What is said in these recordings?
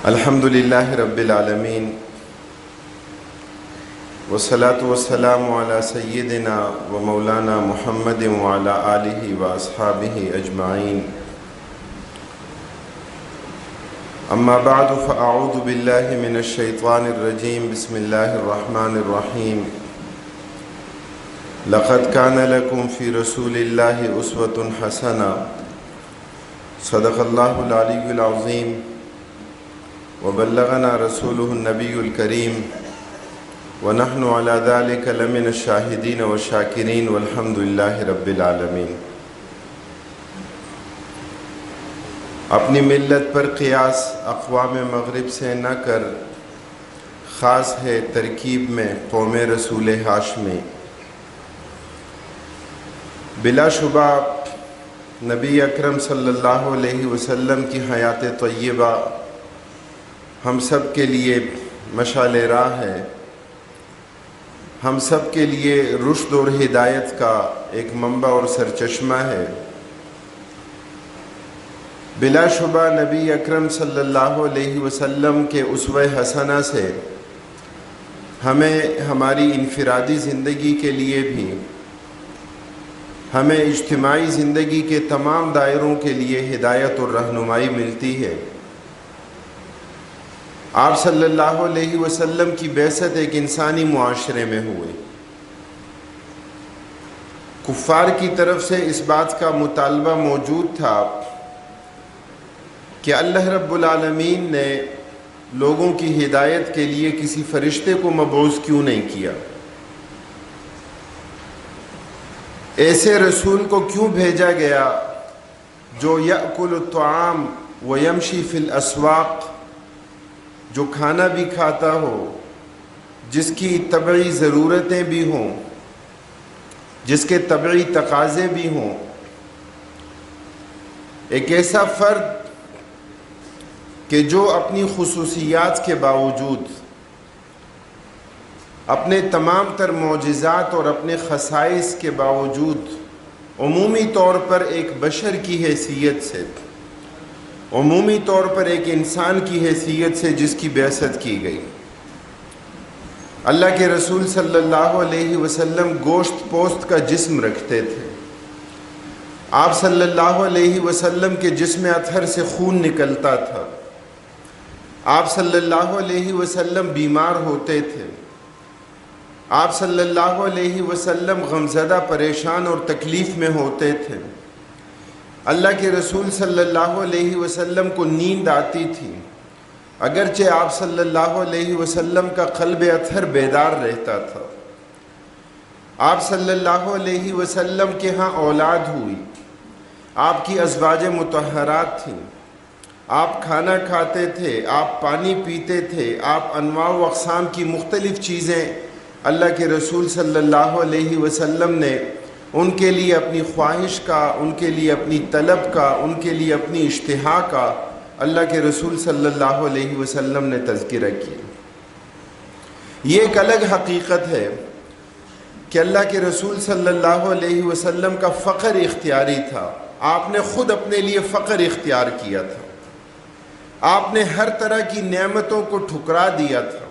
الحمد للہ رب العالمین والصلاة والسلام علی سیدنا و مولانا محمد وعلی آلہ و اصحابہ اجمعین اما بعد فاعوذ باللہ من الشیطان الرجیم بسم اللہ الرحمن الرحیم لقد کان لکم فی رسول اللہ اسوۃ حسنہ صدق اللہ العلی العظیم وبلغنا رسوله النبی الکریم ونحن على ذلك لمن الشاہدین والشاکرین والحمد للہ رب العالمین۔ اپنی ملت پر قیاس اقوام مغرب سے نہ کر، خاص ہے ترکیب میں قوم رسول ہاشمی۔ بلا شبہ نبی اکرم صلی اللہ علیہ وسلم کی حیات طیبہ ہم سب کے لیے مشعل راہ ہے، ہم سب کے لیے رشد اور ہدایت کا ایک منبع اور سرچشمہ ہے۔ بلا شبہ نبی اکرم صلی اللہ علیہ وسلم کے اسوہ حسنہ سے ہمیں ہماری انفرادی زندگی کے لیے بھی، ہمیں اجتماعی زندگی کے تمام دائروں کے لیے ہدایت اور رہنمائی ملتی ہے۔ آپ صلی اللہ علیہ وسلم کی بعثت ایک انسانی معاشرے میں ہوئی۔ کفار کی طرف سے اس بات کا مطالبہ موجود تھا کہ اللہ رب العالمین نے لوگوں کی ہدایت کے لیے کسی فرشتے کو مبعوث کیوں نہیں کیا، ایسے رسول کو کیوں بھیجا گیا جو یأکل الطعام ویمشی فی الاسواق، جو کھانا بھی کھاتا ہو، جس کی طبعی ضرورتیں بھی ہوں، جس کے طبعی تقاضے بھی ہوں، ایک ایسا فرد کہ جو اپنی خصوصیات کے باوجود، اپنے تمام تر معجزات اور اپنے خصائص کے باوجود عمومی طور پر ایک بشر کی حیثیت سے، عمومی طور پر ایک انسان کی حیثیت سے جس کی بعثت کی گئی۔ اللہ کے رسول صلی اللہ علیہ وسلم گوشت پوست کا جسم رکھتے تھے۔ آپ صلی اللہ علیہ وسلم کے جسم اطہر سے خون نکلتا تھا۔ آپ صلی اللہ علیہ وسلم بیمار ہوتے تھے۔ آپ صلی اللہ علیہ وسلم غمزدہ، پریشان اور تکلیف میں ہوتے تھے۔ اللہ کے رسول صلی اللہ علیہ وسلم کو نیند آتی تھی، اگرچہ آپ صلی اللہ علیہ وسلم کا قلب اطہر بیدار رہتا تھا۔ آپ صلی اللہ علیہ وسلم کے ہاں اولاد ہوئی، آپ کی ازواج مطہرات تھیں، آپ کھانا کھاتے تھے، آپ پانی پیتے تھے، آپ انواع و اقسام کی مختلف چیزیں اللہ کے رسول صلی اللہ علیہ وسلم نے ان کے لیے اپنی خواہش کا، ان کے لیے اپنی طلب کا، ان کے لیے اپنی اشتہا کا اللہ کے رسول صلی اللہ علیہ وسلم نے تذکرہ کیا۔ یہ ایک الگ حقیقت ہے کہ اللہ کے رسول صلی اللہ علیہ وسلم کا فقر اختیاری تھا۔ آپ نے خود اپنے لیے فقر اختیار کیا تھا۔ آپ نے ہر طرح کی نعمتوں کو ٹھکرا دیا تھا۔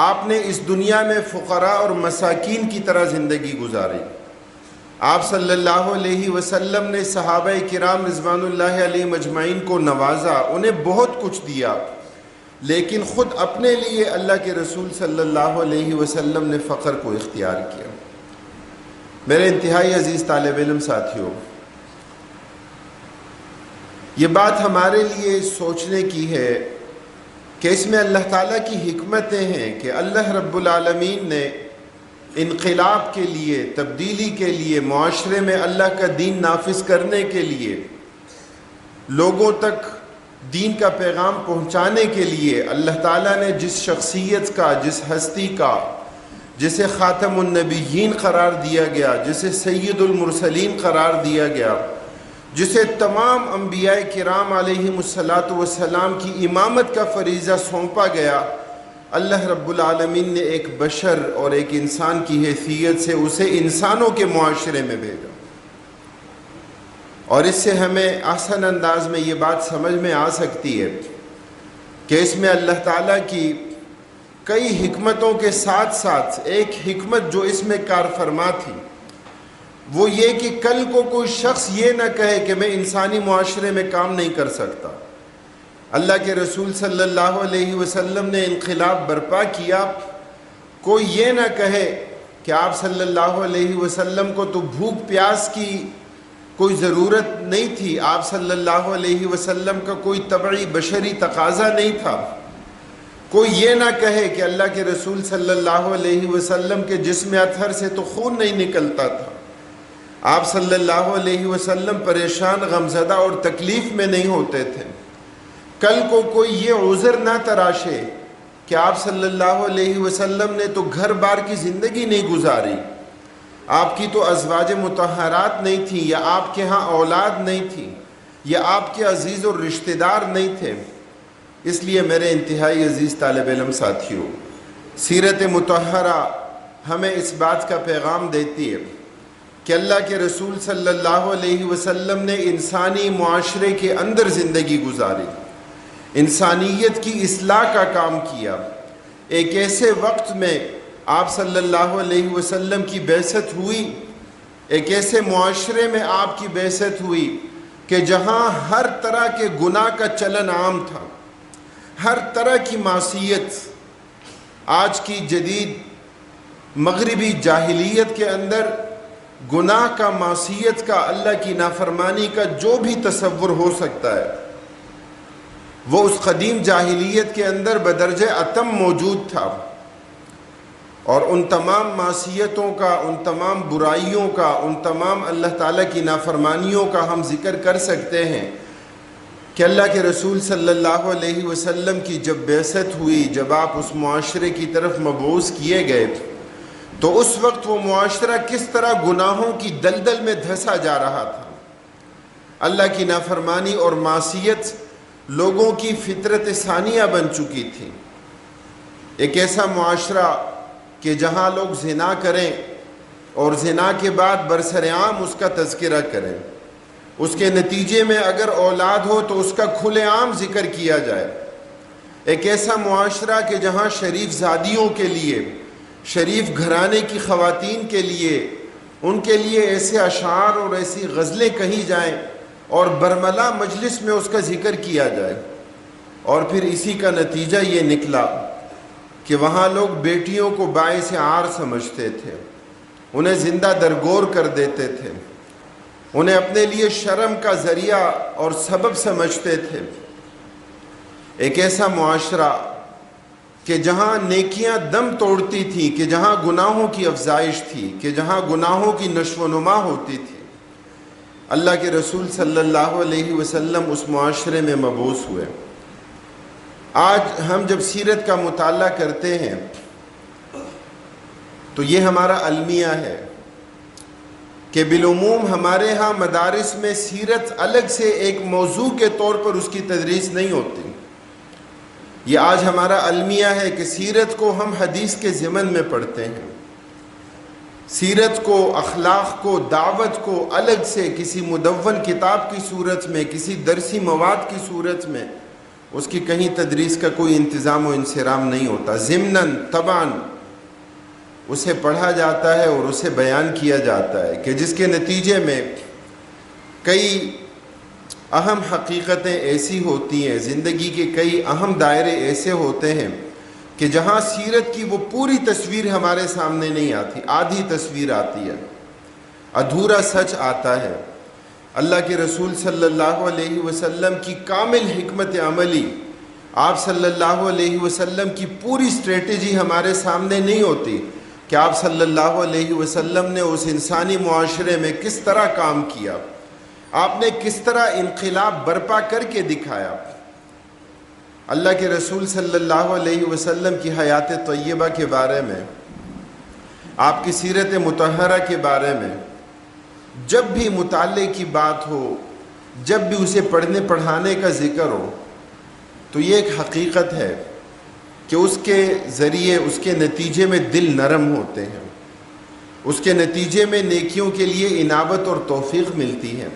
آپ نے اس دنیا میں فقراء اور مساکین کی طرح زندگی گزاری۔ آپ صلی اللہ علیہ وسلم نے صحابہ کرام رضوان اللہ علیہ مجمعین کو نوازا، انہیں بہت کچھ دیا، لیکن خود اپنے لیے اللہ کے رسول صلی اللہ علیہ وسلم نے فقر کو اختیار کیا۔ میرے انتہائی عزیز طالب علم ساتھیوں، یہ بات ہمارے لیے سوچنے کی ہے کہ اس میں اللہ تعالیٰ کی حکمتیں ہیں کہ اللہ رب العالمین نے انقلاب کے لیے، تبدیلی کے لیے، معاشرے میں اللہ کا دین نافذ کرنے کے لیے، لوگوں تک دین کا پیغام پہنچانے کے لیے اللہ تعالیٰ نے جس شخصیت کا، جس ہستی کا، جسے خاتم النبیین قرار دیا گیا، جسے سید المرسلین قرار دیا گیا، جسے تمام انبیاء کرام علیہم السلام کی امامت کا فریضہ سونپا گیا، اللہ رب العالمین نے ایک بشر اور ایک انسان کی حیثیت سے اسے انسانوں کے معاشرے میں بھیجا۔ اور اس سے ہمیں آسان انداز میں یہ بات سمجھ میں آ سکتی ہے کہ اس میں اللہ تعالیٰ کی کئی حکمتوں کے ساتھ ساتھ ایک حکمت جو اس میں کار فرما تھی وہ یہ کہ کل کو کوئی شخص یہ نہ کہے کہ میں انسانی معاشرے میں کام نہیں کر سکتا۔ اللہ کے رسول صلی اللہ علیہ وسلم نے انقلاب برپا کیا، کوئی یہ نہ کہے کہ آپ صلی اللہ علیہ وسلم کو تو بھوک پیاس کی کوئی ضرورت نہیں تھی، آپ صلی اللہ علیہ وسلم کا کوئی طبعی بشری تقاضا نہیں تھا۔ کوئی یہ نہ کہے کہ اللہ کے رسول صلی اللہ علیہ وسلم کے جسم اطہر سے تو خون نہیں نکلتا تھا، آپ صلی اللہ علیہ وسلم پریشان غمزدہ اور تکلیف میں نہیں ہوتے تھے۔ کل کو کوئی یہ عذر نہ تراشے کہ آپ صلی اللہ علیہ وسلم نے تو گھر بار کی زندگی نہیں گزاری، آپ کی تو ازواج مطہرات نہیں تھیں، یا آپ کے ہاں اولاد نہیں تھی، یا آپ کے عزیز اور رشتہ دار نہیں تھے۔ اس لیے میرے انتہائی عزیز طالب علم ساتھیوں، سیرت مطہرہ ہمیں اس بات کا پیغام دیتی ہے کہ اللہ کے رسول صلی اللہ علیہ وسلم نے انسانی معاشرے کے اندر زندگی گزاری، انسانیت کی اصلاح کا کام کیا۔ ایک ایسے وقت میں آپ صلی اللہ علیہ وسلم کی بعثت ہوئی، ایک ایسے معاشرے میں آپ کی بعثت ہوئی کہ جہاں ہر طرح کے گناہ کا چلن عام تھا، ہر طرح کی معصیت۔ آج کی جدید مغربی جاہلیت کے اندر گناہ کا، معصیت کا، اللہ کی نافرمانی کا جو بھی تصور ہو سکتا ہے وہ اس قدیم جاہلیت کے اندر بدرجہ اتم موجود تھا، اور ان تمام معصیتوں کا، ان تمام برائیوں کا، ان تمام اللہ تعالیٰ کی نافرمانیوں کا ہم ذکر کر سکتے ہیں کہ اللہ کے رسول صلی اللہ علیہ وسلم کی جب بعثت ہوئی، جب آپ اس معاشرے کی طرف مبعوث کیے گئے تو اس وقت وہ معاشرہ کس طرح گناہوں کی دلدل میں دھسا جا رہا تھا۔ اللہ کی نافرمانی اور معصیت لوگوں کی فطرت ثانیہ بن چکی تھی۔ ایک ایسا معاشرہ کہ جہاں لوگ زنا کریں اور زنا کے بعد برسر عام اس کا تذکرہ کریں، اس کے نتیجے میں اگر اولاد ہو تو اس کا کھلے عام ذکر کیا جائے۔ ایک ایسا معاشرہ کہ جہاں شریف زادیوں کے لیے، شریف گھرانے کی خواتین کے لیے، ان کے لیے ایسے اشعار اور ایسی غزلیں کہی جائیں اور برملا مجلس میں اس کا ذکر کیا جائے، اور پھر اسی کا نتیجہ یہ نکلا کہ وہاں لوگ بیٹیوں کو باعث عار سمجھتے تھے، انہیں زندہ درگور کر دیتے تھے، انہیں اپنے لیے شرم کا ذریعہ اور سبب سمجھتے تھے۔ ایک ایسا معاشرہ کہ جہاں نیکیاں دم توڑتی تھیں، کہ جہاں گناہوں کی افزائش تھی، کہ جہاں گناہوں کی نشو و نما ہوتی تھی۔ اللہ کے رسول صلی اللہ علیہ وسلم اس معاشرے میں مبعوث ہوئے۔ آج ہم جب سیرت کا مطالعہ کرتے ہیں تو یہ ہمارا المیہ ہے کہ بالعموم ہمارے ہاں مدارس میں سیرت الگ سے ایک موضوع کے طور پر اس کی تدریس نہیں ہوتی۔ یہ آج ہمارا المیہ ہے کہ سیرت کو ہم حدیث کے ضمن میں پڑھتے ہیں، سیرت کو، اخلاق کو، دعوت کو الگ سے کسی مدون کتاب کی صورت میں، کسی درسی مواد کی صورت میں اس کی کہیں تدریس کا کوئی انتظام و انصرام نہیں ہوتا۔ ضمناً طبعاً اسے پڑھا جاتا ہے اور اسے بیان کیا جاتا ہے کہ جس کے نتیجے میں کئی اہم حقیقتیں ایسی ہوتی ہیں، زندگی کے کئی اہم دائرے ایسے ہوتے ہیں کہ جہاں سیرت کی وہ پوری تصویر ہمارے سامنے نہیں آتی، آدھی تصویر آتی ہے، ادھورا سچ آتا ہے۔ اللہ کے رسول صلی اللہ علیہ وسلم کی کامل حکمت عملی، آپ صلی اللہ علیہ وسلم کی پوری اسٹریٹجی ہمارے سامنے نہیں ہوتی کہ آپ صلی اللہ علیہ وسلم نے اس انسانی معاشرے میں کس طرح کام کیا، آپ نے کس طرح انقلاب برپا کر کے دکھایا۔ اللہ کے رسول صلی اللہ علیہ وسلم کی حیات طیبہ کے بارے میں، آپ کی سیرت مطہرہ کے بارے میں جب بھی مطالعے کی بات ہو، جب بھی اسے پڑھنے پڑھانے کا ذکر ہو تو یہ ایک حقیقت ہے کہ اس کے ذریعے، اس کے نتیجے میں دل نرم ہوتے ہیں، اس کے نتیجے میں نیکیوں کے لیے انابت اور توفیق ملتی ہے،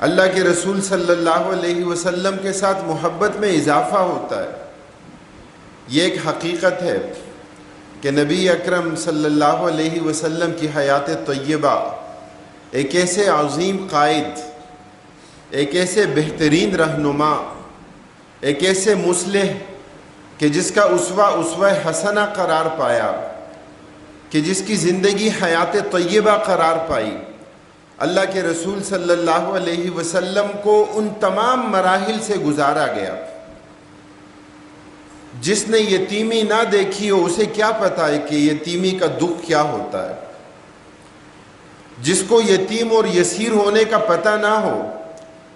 اللہ کے رسول صلی اللہ علیہ وسلم کے ساتھ محبت میں اضافہ ہوتا ہے۔ یہ ایک حقیقت ہے کہ نبی اکرم صلی اللہ علیہ وسلم کی حیات طیبہ ایک ایسے عظیم قائد، ایک ایسے بہترین رہنما، ایک ایسے مصلح کہ جس کا اسوہ حسنہ قرار پایا، کہ جس کی زندگی حیات طیبہ قرار پائی، اللہ کے رسول صلی اللہ علیہ وسلم کو ان تمام مراحل سے گزارا گیا۔ جس نے یتیمی نہ دیکھی ہو اسے کیا پتا ہے کہ یتیمی کا دکھ کیا ہوتا ہے۔ جس کو یتیم اور یسیر ہونے کا پتہ نہ ہو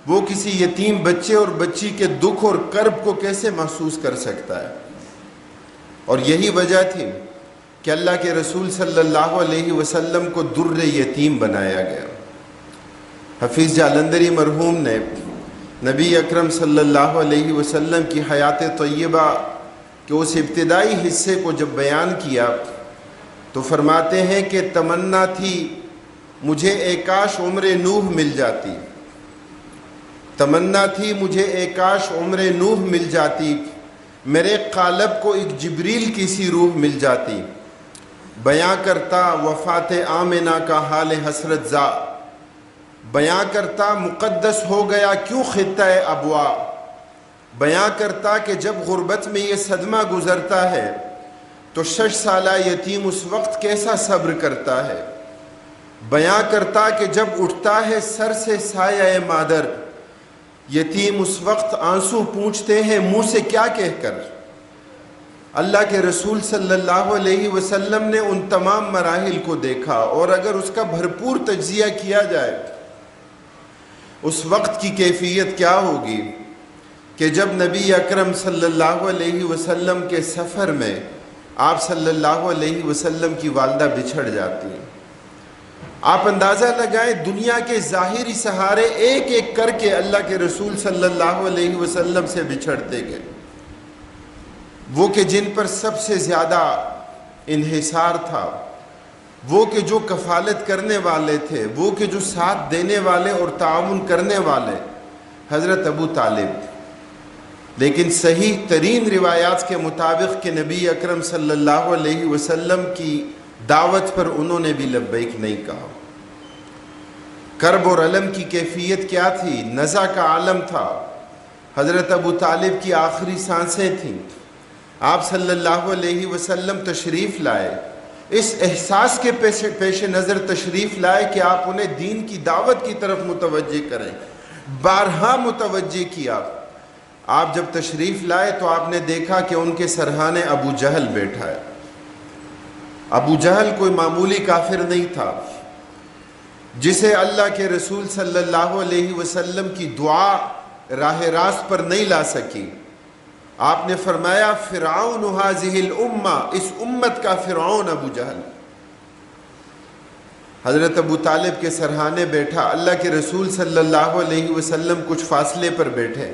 وہ کسی یتیم بچے اور بچی کے دکھ اور کرب کو کیسے محسوس کر سکتا ہے۔ اور یہی وجہ تھی کہ اللہ کے رسول صلی اللہ علیہ وسلم کو در یتیم بنایا گیا۔ حفیظ جالندری مرحوم نے نبی اکرم صلی اللہ علیہ وسلم کی حیات طیبہ کہ اس ابتدائی حصے کو جب بیان کیا تو فرماتے ہیں کہ تمنا تھی مجھے ایک کاش عمر نوح مل جاتی، تمنا تھی مجھے ایک کاش عمر نوح مل جاتی، میرے قالب کو ایک جبریل کی سی روح مل جاتی، بیاں کرتا وفات آمنہ کا حال حسرت زا، بیاں کرتا مقدس ہو گیا کیوں خطہ ابوا، بیاں کرتا کہ جب غربت میں یہ صدمہ گزرتا ہے تو 6 سالہ یتیم اس وقت کیسا صبر کرتا ہے، بیاں کرتا کہ جب اٹھتا ہے سر سے سایہ مادر، یتیم اس وقت آنسو پونچھتے ہیں منہ سے کیا کہہ کر۔ اللہ کے رسول صلی اللہ علیہ وسلم نے ان تمام مراحل کو دیکھا، اور اگر اس کا بھرپور تجزیہ کیا جائے اس وقت کی کیفیت کیا ہوگی کہ جب نبی اکرم صلی اللہ علیہ وسلم کے سفر میں آپ صلی اللہ علیہ وسلم کی والدہ بچھڑ جاتی ہیں۔ آپ اندازہ لگائیں دنیا کے ظاہری سہارے ایک ایک کر کے اللہ کے رسول صلی اللہ علیہ وسلم سے بچھڑتے گئے، وہ کہ جن پر سب سے زیادہ انحصار تھا، وہ کہ جو کفالت کرنے والے تھے، وہ کہ جو ساتھ دینے والے اور تعاون کرنے والے، حضرت ابو طالب۔ لیکن صحیح ترین روایات کے مطابق کہ نبی اکرم صلی اللہ علیہ وسلم کی دعوت پر انہوں نے بھی لبیک نہیں کہا۔ کرب اور علم کی کیفیت کیا تھی؟ نزع کا عالم تھا۔ حضرت ابو طالب کی آخری سانسیں تھیں، آپ صلی اللہ علیہ وسلم تشریف لائے، اس احساس کے پیش نظر تشریف لائے کہ آپ انہیں دین کی دعوت کی طرف متوجہ کریں، بارہا متوجہ کیا۔ آپ جب تشریف لائے تو آپ نے دیکھا کہ ان کے سرہانے ابو جہل بیٹھا ہے۔ ابو جہل کوئی معمولی کافر نہیں تھا، جسے اللہ کے رسول صلی اللہ علیہ وسلم کی دعا راہ راست پر نہیں لا سکی۔ آپ نے فرمایا فرعون ھذہ الامہ، اس امت کا فرعون ابو جہل۔ حضرت ابو طالب کے سرہانے بیٹھا، اللہ کے رسول صلی اللہ علیہ وسلم کچھ فاصلے پر بیٹھے۔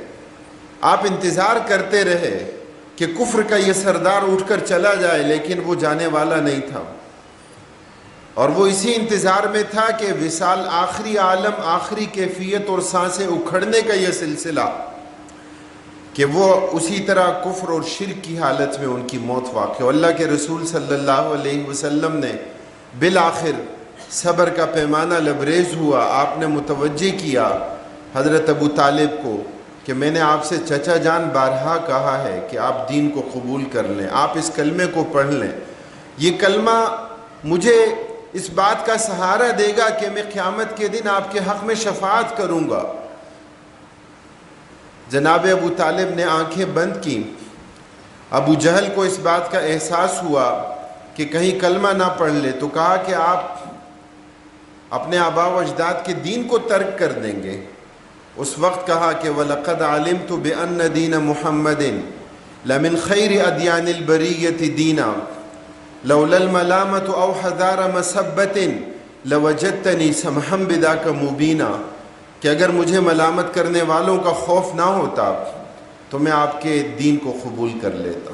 آپ انتظار کرتے رہے کہ کفر کا یہ سردار اٹھ کر چلا جائے، لیکن وہ جانے والا نہیں تھا، اور وہ اسی انتظار میں تھا کہ وصال آخری عالم، آخری کیفیت اور سانسیں اکھڑنے کا یہ سلسلہ، کہ وہ اسی طرح کفر اور شرک کی حالت میں ان کی موت واقع ہو۔ اللہ کے رسول صلی اللہ علیہ وسلم نے بالآخر صبر کا پیمانہ لبریز ہوا، آپ نے متوجہ کیا حضرت ابو طالب کو کہ میں نے آپ سے چچا جان بارہا کہا ہے کہ آپ دین کو قبول کر لیں، آپ اس کلمے کو پڑھ لیں، یہ کلمہ مجھے اس بات کا سہارا دے گا کہ میں قیامت کے دن آپ کے حق میں شفاعت کروں گا۔ جناب ابو طالب نے آنکھیں بند کی۔ ابو جہل کو اس بات کا احساس ہوا کہ کہیں کلمہ نہ پڑھ لے، تو کہا کہ آپ اپنے آبا و اجداد کے دین کو ترک کر دیں گے۔ اس وقت کہا کہ وَلَقَدْ عَلِمْتُ بِأَنَّ دِينَ مُحَمَّدٍ لَمِنْ خَيْرِ أَدْيَانِ الْبَرِيَّةِ دِينًا لَوْلَا الْمَلَامَةُ أَوْ حَذَارَ مَسَبَّةٍ لَوَجَدْتَنِي سَمْحًا بِذَاكَ مُبِينًا، کہ اگر مجھے ملامت کرنے والوں کا خوف نہ ہوتا تو میں آپ کے دین کو قبول کر لیتا۔